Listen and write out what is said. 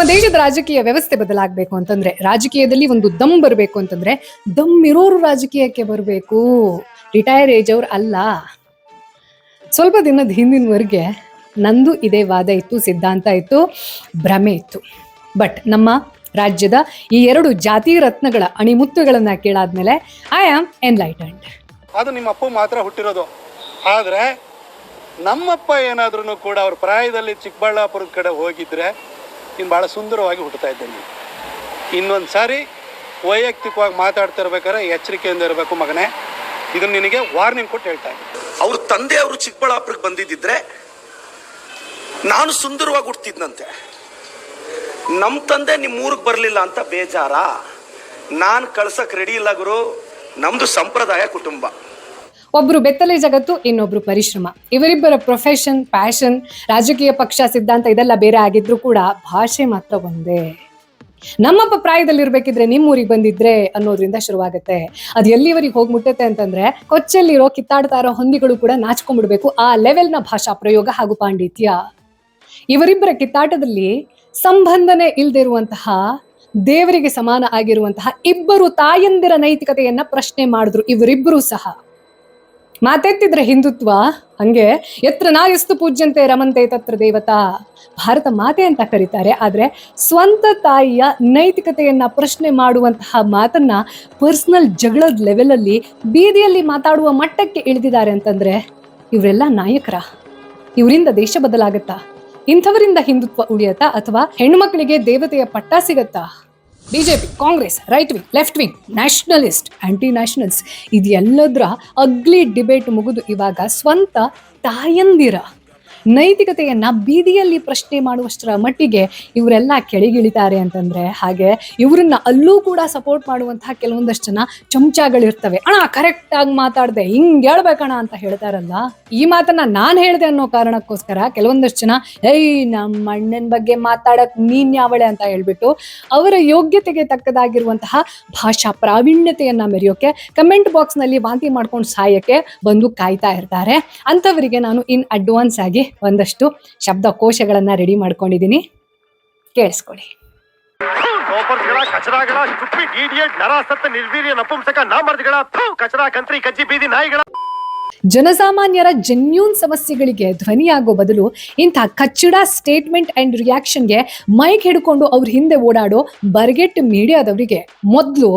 ನಮ್ಮ ದೇಶದ ರಾಜಕೀಯ ವ್ಯವಸ್ಥೆ ಬದಲಾಗಬೇಕು ಅಂತಂದ್ರೆ, ರಾಜಕೀಯದಲ್ಲಿ ಒಂದು ದಮ್ ಬರಬೇಕು ಅಂತಂದ್ರೆ, ದಮ್ ಇರೋರು ರಾಜಕೀಯಕ್ಕೆ ಬರಬೇಕು, ರಿಟೈರ್ ಏಜ್ ಅವ್ರು ಅಲ್ಲ. ಸ್ವಲ್ಪ ದಿನದ ಹಿಂದಿನವರೆಗೆ ನಂದು ಇದೇ ವಾದ ಇತ್ತು, ಸಿದ್ಧಾಂತ ಇತ್ತು, ಭ್ರಮೆ ಇತ್ತು. ಬಟ್ ನಮ್ಮ ರಾಜ್ಯದ ಈ ಎರಡು ಜಾತಿ ರತ್ನಗಳ ಅಣಿಮುತ್ತುಗಳನ್ನ ಕೇಳಾದ್ಮೇಲೆ ಐ ಆಮ್ ಎನ್ಲೈಟೆಂಡ್. ಅದು ನಿಮ್ಮ ಅಪ್ಪ ಮಾತ್ರ ಹುಟ್ಟಿರೋದು. ಆದರೆ ನಮ್ಮಪ್ಪ ಏನಾದ್ರೂ ಕೂಡ ಅವ್ರ ಪ್ರಾಯದಲ್ಲಿ ಚಿಕ್ಕಬಳ್ಳಾಪುರದ ಕಡೆ ಹೋಗಿದ್ರೆ ಇನ್ನು ಭಾಳ ಸುಂದರವಾಗಿ ಹುಟ್ಟುತ್ತಾ ಇದ್ದೇನೆ. ಇನ್ನೊಂದು ಸಾರಿ ವೈಯಕ್ತಿಕವಾಗಿ ಮಾತಾಡ್ತಿರ್ಬೇಕಾದ್ರೆ ಎಚ್ಚರಿಕೆಯಿಂದ ಇರಬೇಕು ಮಗನೇ. ಇದನ್ನು ನಿನಗೆ ವಾರ್ನಿಂಗ್ ಕೊಟ್ಟು ಹೇಳ್ತಾ ಇದ್ದೀನಿ. ಅವ್ರ ತಂದೆ ಅವರು ಚಿಕ್ಕಬಳ್ಳಾಪುರಕ್ಕೆ ಬಂದಿದ್ದಿದ್ರೆ ನಾನು ಸುಂದರವಾಗಿ ಹುಡ್ತಿದ್ನಂತೆ. ನಮ್ಮ ತಂದೆ ನಿಮ್ಮ ಊರಿಗೆ ಬರಲಿಲ್ಲ ಅಂತ ಬೇಜಾರ? ನಾನು ಕಳ್ಸಕ್ಕೆ ರೆಡಿ ಇಲ್ಲ ಗುರು. ನಮ್ದು ಸಂಪ್ರದಾಯ ಕುಟುಂಬ. ಒಬ್ರು ಬೆತ್ತಲೆ ಜಗತ್ತು, ಇನ್ನೊಬ್ರು ಪರಿಶ್ರಮ. ಇವರಿಬ್ಬರ ಪ್ರೊಫೆಷನ್, ಪ್ಯಾಷನ್, ರಾಜಕೀಯ ಪಕ್ಷ, ಸಿದ್ಧಾಂತ ಇದೆಲ್ಲ ಬೇರೆ ಆಗಿದ್ರು ಕೂಡ ಭಾಷೆ ಮಾತ್ರ ಒಂದೇ. ನಮ್ಮಪ್ಪ ಪ್ರಾಯದಲ್ಲಿರ್ಬೇಕಿದ್ರೆ ನಿಮ್ಮೂರಿಗೆ ಬಂದಿದ್ರೆ ಅನ್ನೋದ್ರಿಂದ ಶುರುವಾಗುತ್ತೆ. ಅದು ಎಲ್ಲಿವರೆಗೆ ಹೋಗಿ ಮುಟ್ಟುತ್ತೆ ಅಂತಂದ್ರೆ, ಕೊಚ್ಚಲ್ಲಿರೋ ಕಿತ್ತಾಡ್ತಾ ಇರೋ ಹೊಂದಿಗಳು ಕೂಡ ನಾಚ್ಕೊಂಡ್ಬಿಡ್ಬೇಕು, ಆ ಲೆವೆಲ್ನ ಭಾಷಾ ಪ್ರಯೋಗ ಹಾಗೂ ಪಾಂಡಿತ್ಯ. ಇವರಿಬ್ಬರ ಕಿತ್ತಾಟದಲ್ಲಿ ಸಂಬಂಧನೆ ಇಲ್ದಿರುವಂತಹ, ದೇವರಿಗೆ ಸಮಾನ ಆಗಿರುವಂತಹ ಇಬ್ಬರು ತಾಯಂದಿರ ನೈತಿಕತೆಯನ್ನ ಪ್ರಶ್ನೆ ಮಾಡಿದ್ರು ಇವರಿಬ್ಬರು ಸಹ. ಮಾತೆತ್ತಿದ್ರೆ ಹಿಂದುತ್ವ, ಹಂಗೆ ಎತ್ರ ನಾಯಸ್ತು ಪೂಜ್ಯಂತೆ ರಮಂತೆ ತತ್ರ ದೇವತಾ, ಭಾರತ ಮಾತೆ ಅಂತ ಕರೀತಾರೆ. ಆದ್ರೆ ಸ್ವಂತ ತಾಯಿಯ ನೈತಿಕತೆಯನ್ನ ಪ್ರಶ್ನೆ ಮಾಡುವಂತಹ ಮಾತನ್ನ ಪರ್ಸನಲ್ ಜಗಳದ ಲೆವೆಲಲ್ಲಿ ಬೀದಿಯಲ್ಲಿ ಮಾತಾಡುವ ಮಟ್ಟಕ್ಕೆ ಇಳಿದಿದ್ದಾರೆ ಅಂತಂದ್ರೆ, ಇವರೆಲ್ಲ ನಾಯಕರ? ಇವರಿಂದ ದೇಶ ಬದಲಾಗತ್ತಾ? ಇಂಥವರಿಂದ ಹಿಂದುತ್ವ ಉಳಿಯತ್ತಾ? ಅಥವಾ ಹೆಣ್ಣು ಮಕ್ಕಳಿಗೆ ದೇವತೆಯ ಪಟ್ಟ ಸಿಗತ್ತಾ? BJP, Congress, right wing, left wing, nationalist, aunty nationals, ಇದೆಲ್ಲದರ ಅಗ್ಲಿ ಡಿಬೇಟ್ ಮುಗಿದು ಇವಾಗ ಸ್ವಂತ ತಾಯಂದಿರ ನೈತಿಕತೆಯನ್ನ ಬೀದಿಯಲ್ಲಿ ಪ್ರಶ್ನೆ ಮಾಡುವಷ್ಟರ ಮಟ್ಟಿಗೆ ಇವರೆಲ್ಲ ಕೆಳಗಿಳಿತಾರೆ ಅಂತಂದ್ರೆ, ಹಾಗೆ ಇವರನ್ನ ಅಲ್ಲೂ ಕೂಡ ಸಪೋರ್ಟ್ ಮಾಡುವಂತಹ ಕೆಲವೊಂದಷ್ಟು ಜನ ಚಮಚಗಳಿರ್ತವೆ. ಅಣ್ಣ ಕರೆಕ್ಟ್ ಆಗಿ ಮಾತಾಡ್ದೆ, ಹಿಂಗ್ ಹೇಳ್ಬೇಕಣ್ಣ ಅಂತ ಹೇಳ್ತಾರಲ್ಲ, ಈ ಮಾತನ್ನ ನಾನ್ ಹೇಳ್ದೆ ಅನ್ನೋ ಕಾರಣಕ್ಕೋಸ್ಕರ ಕೆಲವೊಂದಷ್ಟು ಜನ ನಮ್ಮ ಅಣ್ಣನ ಬಗ್ಗೆ ಮಾತಾಡಕ್ ನೀನ್ ಯಾವಳೆ ಅಂತ ಹೇಳ್ಬಿಟ್ಟು ಅವರ ಯೋಗ್ಯತೆಗೆ ತಕ್ಕದಾಗಿರುವಂತಹ ಭಾಷಾ ಪ್ರಾವೀಣ್ಯತೆಯನ್ನ ಮೆರೆಯೋಕೆ ಕಮೆಂಟ್ ಬಾಕ್ಸ್ ನಲ್ಲಿ ವಾಂತಿ ಮಾಡ್ಕೊಂಡು ಸಾಯಕ್ಕೆ ಬಂದು ಕಾಯ್ತಾ ಇರ್ತಾರೆ. ಅಂತವರಿಗೆ ನಾನು ಇನ್ ಅಡ್ವಾನ್ಸ್ ಆಗಿ ಒಂದಷ್ಟು ಶಬ್ದಕೋಶಗಳನ್ನ ರೆಡಿ ಮಾಡ್ಕೊಂಡಿದ್ದೀನಿ, ಕೇಳಿಸ್ಕೊಳ್ಳಿ. ಜನಸಾಮಾನ್ಯರ ಜೆನ್ಯೂನ್ ಸಮಸ್ಯೆಗಳಿಗೆ ಧ್ವನಿಯಾಗೋ ಬದಲು ಇಂಥ ಕಚ್ಚಡ ಸ್ಟೇಟ್ಮೆಂಟ್ ಅಂಡ್ ರಿಯಾಕ್ಷನ್ಗೆ ಮೈಕ್ ಹಿಡ್ಕೊಂಡು ಅವ್ರ ಹಿಂದೆ ಓಡಾಡೋ ಬರ್ಗೆಟ್ ಮೀಡಿಯಾದವರಿಗೆ ಮೊದಲು